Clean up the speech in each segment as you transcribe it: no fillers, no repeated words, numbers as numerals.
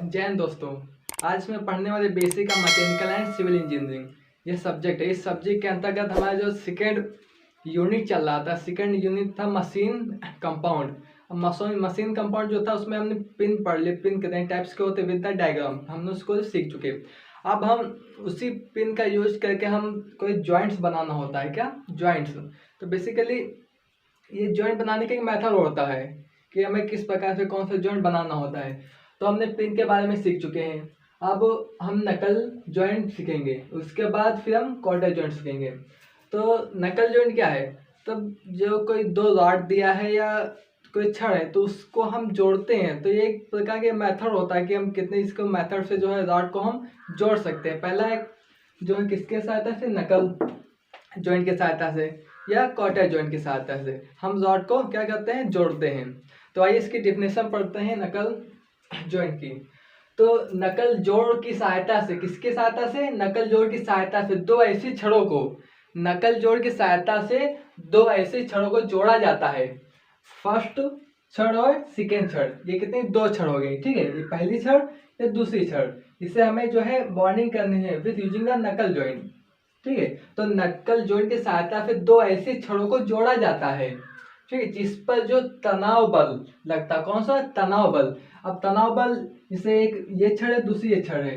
जैन दोस्तों, आज मैं पढ़ने वाले बेसिक का मैकेनिकल एंड सिविल इंजीनियरिंग ये सब्जेक्ट है। इस सब्जेक्ट के अंतर्गत हमारा जो सेकेंड यूनिट चल रहा था, सेकेंड यूनिट था मशीन कंपाउंड। मशीन कंपाउंड जो था उसमें हमने पिन पढ़ लिए, पिन कितने टाइप्स के होते विद द डायग्राम हमने उसको सीख चुके। अब हम उसी पिन का यूज करके हम कोई जॉइंट्स बनाना होता है। क्या जॉइंट्स? तो बेसिकली ये जॉइंट बनाने का एक मेथड होता है कि हमें किस प्रकार से कौन सा जॉइंट बनाना होता है। तो हमने पिन के बारे में सीख चुके हैं। अब हम नकल जॉइंट सीखेंगे, उसके बाद फिर हम क्वार्टर जॉइंट सीखेंगे। तो नकल जॉइंट क्या है? तब जो कोई दो रॉड दिया है या कोई छड़ है तो उसको हम जोड़ते हैं। तो ये एक प्रकार के मेथड होता है कि हम कितने इसको मेथड से जो है रॉड को हम जोड़ सकते हैं। पहला एक जो है किसके सहायता से, नकल जॉइंट की सहायता से या क्वार्टर जॉइंट की सहायता से हम रॉड को क्या करते हैं, जोड़ते हैं। तो आइए इसकी डिफिनेशन पढ़ते हैं नकल जॉइंट की। तो नकल जोड़ की सहायता से, किसकी सहायता से? नकल जोड़ की सहायता से दो ऐसी छड़ों को, नकल जोड़ की सहायता से दो ऐसी छड़ों को जोड़ा जाता है। फर्स्ट छड़ और सेकेंड छड़, ये कितनी? दो छड़ हो गई, ठीक है। ये पहली छड़ या दूसरी छड़, इसे हमें जो है बॉन्डिंग करनी है विद यूजिंग द नकल जॉइंट, ठीक है। तो नक्कल जॉइंट की सहायता से दो ऐसी छड़ों को जोड़ा जाता है, ठीक है, जिस पर जो तनाव बल लगता है। कौन सा? तनाव बल। अब तनाव बल, जैसे एक ये छड़ है, दूसरी ये छड़ है।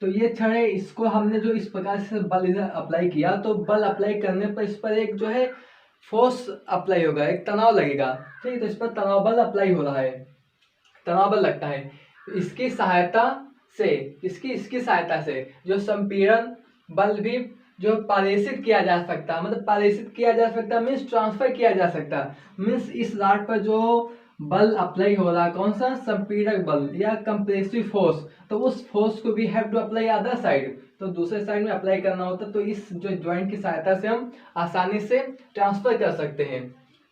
तो ये छड़ है, इसको हमने जो इस प्रकार से बल इधर अप्लाई किया, तो बल अप्लाई करने पर इस पर एक जो है फोर्स अप्लाई होगा, एक तनाव लगेगा, ठीक है। तो इस पर तनाव बल अप्लाई हो रहा है, तनाव बल लगता है। इसकी सहायता से, इसकी सहायता से जो संपीड़न बल भी जो पारेषित किया जा सकता, मतलब पारेषित किया जा सकता मीन्स ट्रांसफर किया जा सकता, मीन्स इस रॉड पर जो बल अप्लाई हो रहा, कौन सा? संपीड़क बल या कंप्रेसिव फोर्स, तो उस फोर्स को भी have to apply other side, तो दूसरे साइड में अप्लाई करना होता। तो इस जो ज्वाइंट की सहायता से हम आसानी से ट्रांसफर कर सकते हैं,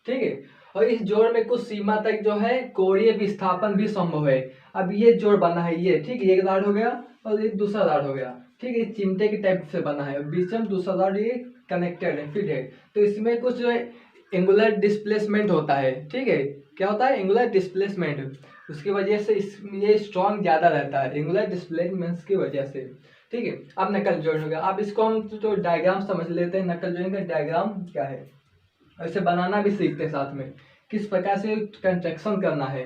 ठीक है। और इस जोड़ में कुछ सीमा तक जो है कोणीय विस्थापन भी संभव है। अब ये जोड़ बना है, ये ठीक है, एक रॉड हो गया और ये दूसरा रॉड हो गया, ठीक है। चिमटे के टाइप से बना है, बीच में दूसरा रॉड ये कनेक्टेड है, फिट है। तो इसमें कुछ जो है एंगुलर डिस्प्लेसमेंट होता है, ठीक है। क्या होता है? Angular displacement. उसकी वजह से ये स्ट्रॉन्ग ज़्यादा रहता है, एंगुलर डिस्प्लेसमेंट की वजह से, ठीक है। अब नकल जॉइंट हो गया। अब इसको हम तो डायग्राम समझ लेते हैं, नकल जॉइंट का डायग्राम क्या है, इसे बनाना भी सीखते हैं साथ में, किस प्रकार से कंस्ट्रक्शन करना है।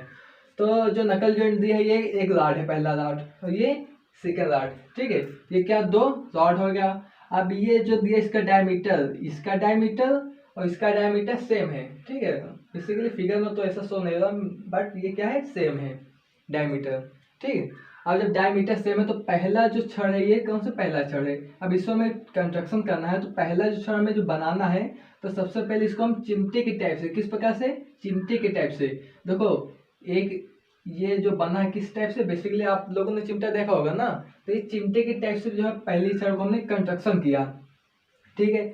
तो जो नकल जॉइंट दी है, ये एक रॉड है, पहला रॉड, और ये सेकंड रॉड, ठीक है। ये क्या? दो रॉड हो गया। अब ये जो दिया इसका डायमीटर, इसका डायमीटर और इसका डायमीटर सेम है, ठीक है। बेसिकली फिगर में तो ऐसा शो नहीं रहा, बट ये क्या है? सेम है डायमीटर, ठीक है। अब जब डायमीटर सेम है तो पहला जो छड़ है, ये कौन सा? पहला छड़ है। अब इसको हमें कंस्ट्रक्शन करना है, तो पहला जो छड़ हमें जो बनाना है, तो सबसे पहले इसको हम चिमटे के टाइप से, किस प्रकार से? चिमटे के टाइप से। देखो एक ये जो बना है किस टाइप से, बेसिकली आप लोगों ने चिमटा देखा होगा ना, तो ये चिमटे के टाइप से जो है पहली छड़ को हमने कंस्ट्रक्शन किया, ठीक है।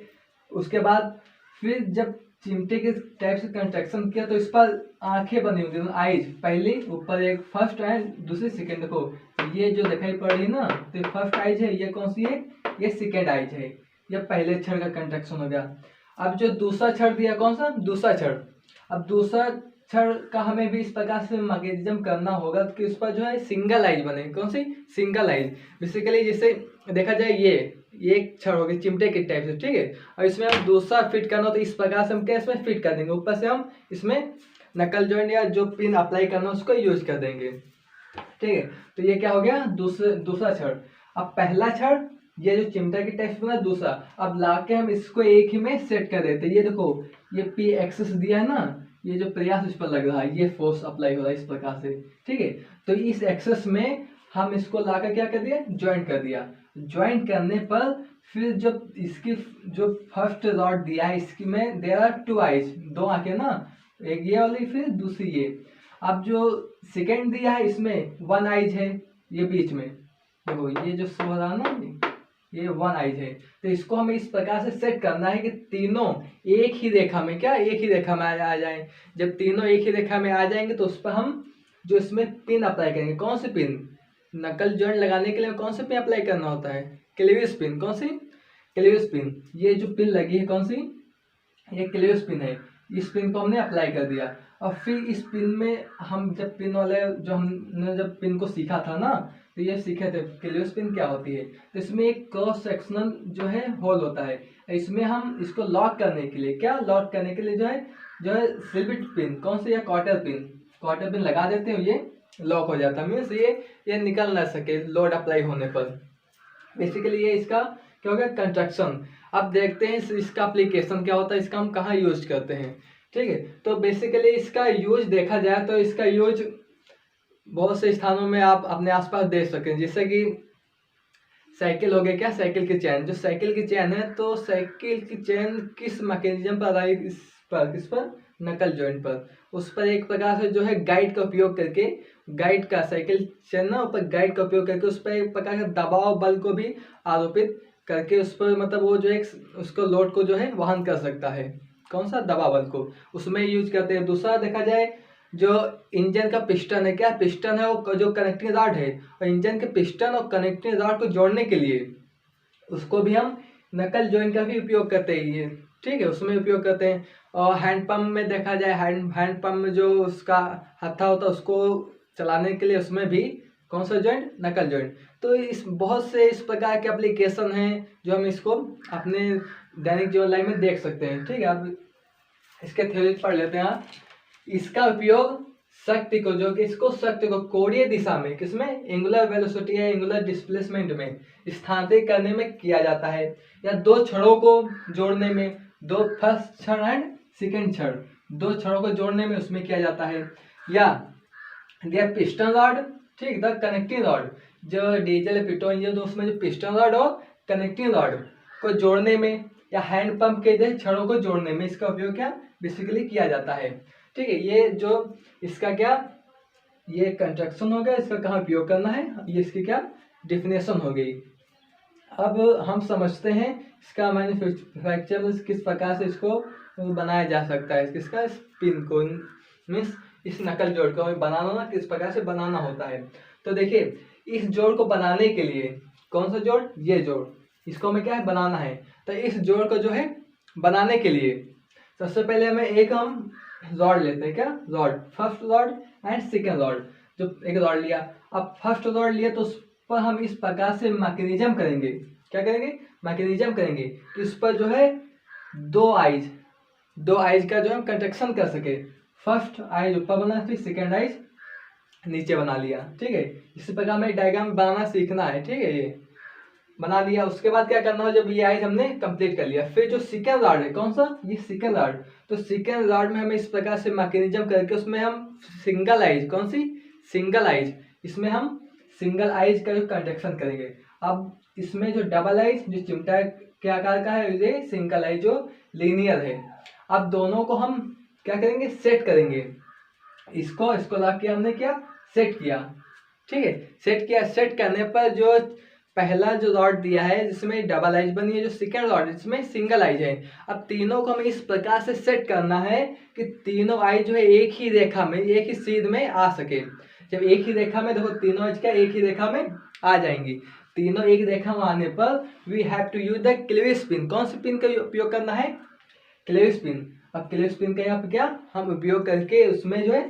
उसके बाद फिर जब चिमटे के टाइप से कंस्ट्रक्शन किया तो इस पर आंखें बनी होंगी, आईज, पहली ऊपर एक फर्स्ट एंड दूसरी सेकेंड। देखो ये जो दिखाई पड़ रही है ना, तो फर्स्ट आईज है, ये कौन सी है? ये सेकेंड आईज है। ये पहले छड़ का कंस्ट्रक्शन हो गया। अब जो दूसरा छड़ दिया, कौन सा? दूसरा छड़। अब दूसरा छड़ का हमें भी इस प्रकार से मैकेनिज्म करना होगा कि उस पर जो है सिंगल आइज बने। कौन सी? Single eyes. बेसिकली जैसे देखा जाए ये एक छड़ हो गई चिमटे के टाइप से, ठीक है। और इसमें हम दूसरा फिट करना हो तो इस प्रकार से हम क्या इसमें फिट कर देंगे, ऊपर से हम इसमें नकल जॉइंट या जो पिन अप्लाई करना उसको यूज कर देंगे, ठीक है। तो ये क्या हो गया? दूसरा छड़। अब पहला छड़ ये जो चिमटा की टाइप बना, दूसरा अब लाके हम इसको एक ही में सेट कर देते हैं। ये देखो ये पी एक्सेस दिया है ना, ये जो प्रयास इस पर लग रहा है, ये फोर्स अप्लाई हो रहा है इस प्रकार से, ठीक है। तो इस एक्सेस में हम इसको लाकर क्या कर दिया? ज्वाइंट कर दिया। ज्वाइंट करने पर फिर जब इसकी जो फर्स्ट रॉड दिया है इसकी में देयर आर टू आइज, दो आंखें ना, एक ये वाली फिर दूसरी ये। अब जो सेकेंड दिया है इसमें वन आइज है, ये बीच में देखो ये जो सो रहा है ना, ये वन आइज है। तो इसको हमें इस प्रकार से सेट करना है कि तीनों एक ही रेखा में, क्या एक ही रेखा में आ जाए। जब तीनों एक ही रेखा में आ जाएंगे तो उस पर हम जो इसमें पिन अप्लाई करेंगे, कौन सी पिन? नकल जॉइंट लगाने के लिए कौन सी पिन अप्लाई करना होता है? Clevis pin. कौन सी? Clavis pin. ये जो पिन लगी है कौन सी? ये क्लेविस पिन है। इस पिन को हमने अप्लाई कर दिया। और फिर इस पिन में हम जब पिन वाले जो हमने जब पिन को सीखा था ना, तो ये सीखे थे क्लियस पिन क्या होती है। तो इसमें एक क्रॉस सेक्शनल जो है होल होता है, इसमें हम इसको लॉक करने के लिए लॉक करने के लिए जो है स्लिपिट पिन कौन सी या क्वार्टर पिन लगा देते हैं, ये लॉक हो जाता है। मीन्स ये निकल ना सके लोड अप्लाई होने पर। बेसिकली ये इसका क्या हो गया कंस्ट्रक्शन। अब देखते हैं इसका एप्लीकेशन क्या होता है, इसका हम कहाँ यूज करते हैं। ठीक है, तो बेसिकली इसका यूज देखा जाए तो इसका यूज बहुत से स्थानों में आप अपने आसपास देख सकते हैं। जैसे कि साइकिल हो गया, क्या साइकिल की चैन, जो साइकिल की चैन है, तो साइकिल की चैन किस मैकेनिज्म पर आधारित, किस पर नकल जॉइंट पर। उस पर एक प्रकार से जो है गाइड का उपयोग करके, गाइड का साइकिल चैन ना ऊपर गाइड का उपयोग करके उस पर एक प्रकार का दबाव बल को भी आरोपित करके उस पर मतलब वो जो है उसको लोड को जो है वहन कर सकता है। कौन सा दबाव बल को उसमें यूज करते हैं। दूसरा देखा जाए जो इंजन का पिस्टन है, क्या पिस्टन है वो जो कनेक्टिंग रॉड है, और इंजन के पिस्टन और कनेक्टिंग रॉड को जोड़ने के लिए उसको भी हम नकल जॉइंट का भी उपयोग करते हैं। ये ठीक है, उसमें उपयोग करते हैं। और हैंड पंप में देखा जाए, हैंड पंप में जो उसका हत्था होता है उसको चलाने के लिए उसमें भी कौन सा जॉइंट, नकल जॉइंट। तो इस बहुत से इस प्रकार के एप्लीकेशन हैं जो हम इसको अपने दैनिक जीवन लाइफ में देख सकते हैं। ठीक है, अब इसके थ्योरी पढ़ लेते हैं। इसका उपयोग शक्ति को शक्ति को कोणीय दिशा में, किसमें, एंगुलर वेलोसिटी या एंगुलर डिस्प्लेसमेंट में स्थानांतरित करने में किया जाता है, या दो छड़ों को जोड़ने में, दो फर्स्ट छड़ एंड सेकंड छड़, दो छड़ों को जोड़ने में उसमें किया जाता है। या पिस्टन रॉड, ठीक, द कनेक्टिंग रॉड, जो डीजल पेट्रोल इंजन, तो उसमें जो पिस्टन रॉड और कनेक्टिंग रॉड को जोड़ने में, या हैंड पंप के छड़ों को जोड़ने में इसका उपयोग क्या बेसिकली किया जाता है। ठीक है, ये जो इसका क्या ये कंस्ट्रक्शन हो गया, इसका कहाँ उपयोग करना है, ये इसकी क्या डेफिनेशन हो गई। अब हम समझते हैं इसका मैन्युफैक्चर किस प्रकार से इसको बनाया जा सकता है, किसका, इस पिन को, मीन्स इस नकल जोड़ को हमें बनाना ना किस प्रकार से बनाना होता है। तो देखिए, इस जोड़ को बनाने के लिए, कौन सा जोड़, ये जोड़, इसको हमें क्या है बनाना है। तो इस जोड़ को जो है बनाने के लिए सबसे पहले हमें हम रॉड लेते हैं, क्या rod, first rod and second rod. जो एक रॉड लिया, अब फर्स्ट रॉड लिया तो उस पर हम इस प्रकार से मैकेनिज्म करेंगे, क्या करेंगे, मैकेनिज्म करेंगे कि उस पर जो है दो आइज का जो हम कंस्ट्रक्शन कर सके। फर्स्ट आइज ऊपर बना, फिर सेकेंड आइज नीचे बना लिया। ठीक है, इसी प्रकार हमें डायग्राम बनाना सीखना है। ठीक है, ये बना लिया, उसके बाद क्या करना है, जब ये आइज हमने कंप्लीट कर लिया, फिर जो सेकेंड रॉड है, कौन सा, ये सेकेंड रॉड, तो सेकेंड रॉड में हमें इस प्रकार से मैकेनिज्म करके उसमें हम सिंगल आइज, कौन सी, सिंगल आइज, इसमें हम सिंगल आइज का जो कंस्ट्रक्शन करेंगे। अब इसमें जो डबल आइज जो चिमटा के आकार का है, ये सिंगल आइज जो लीनियर है। अब दोनों को हम क्या करेंगे, सेट करेंगे, इसको ला के हमने क्या सेट किया। ठीक है, सेट किया, सेट करने पर जो पहला जो रॉड दिया है जिसमें डबल आइज बनी है, जो सेकेंड रॉड जिसमें सिंगल आइज है। अब तीनों को हमें इस प्रकार से सेट करना है कि तीनों आइज जो है एक ही रेखा में, एक ही सीध में आ सके। जब एक ही रेखा में, देखो तीनों आइज क्या एक ही रेखा में आ जाएंगी, तीनों एक रेखा में आने पर we have to use the clevis pin. कौन सी पिन का उपयोग करना है, क्लेविस पिन। अब क्लेविस पिन का यहाँ पे क्या हम उपयोग करके उसमें जो है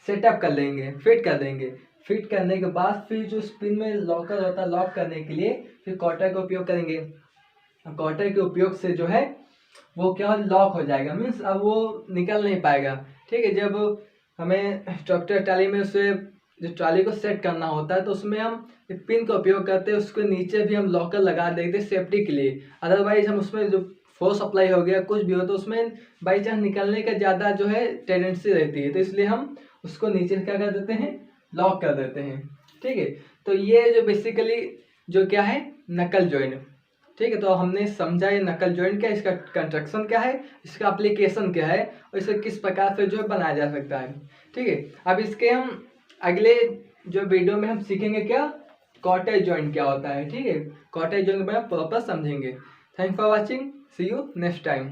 सेटअप कर लेंगे, फिट कर देंगे। फिट करने के बाद फिर जो स्पिन में लॉकर होता है, लॉक करने के लिए फिर कॉटर का उपयोग करेंगे। कॉटर के उपयोग से जो है वो क्या लॉक हो जाएगा, मीन्स अब वो निकल नहीं पाएगा। ठीक है, जब हमें ट्रैक्टर ट्राली में उसे जो ट्राली को सेट करना होता है तो उसमें हम पिन का उपयोग करते हैं, उसके नीचे भी हम लॉकर लगा देते हैं सेफ्टी के लिए। अदरवाइज हम उसमें जो फोर्स अप्लाई हो गया कुछ भी हो तो उसमें बाई चांस निकलने का ज़्यादा जो है टेंडेंसी रहती है, तो इसलिए हम उसको नीचे क्या कर देते हैं, लॉक कर देते हैं। ठीक है, तो ये जो बेसिकली जो क्या है नकल जॉइंट। ठीक है, तो हमने समझा ये नकल जॉइंट क्या है, इसका कंस्ट्रक्शन क्या है, इसका एप्लीकेशन क्या है, और इसे किस प्रकार से जो है बनाया जा सकता है। ठीक है, अब इसके हम अगले जो वीडियो में हम सीखेंगे क्या कॉटेज जॉइंट क्या होता है। ठीक है, कॉटेज जॉइंट में प्रॉपर समझेंगे। Thank for watching, see you next time.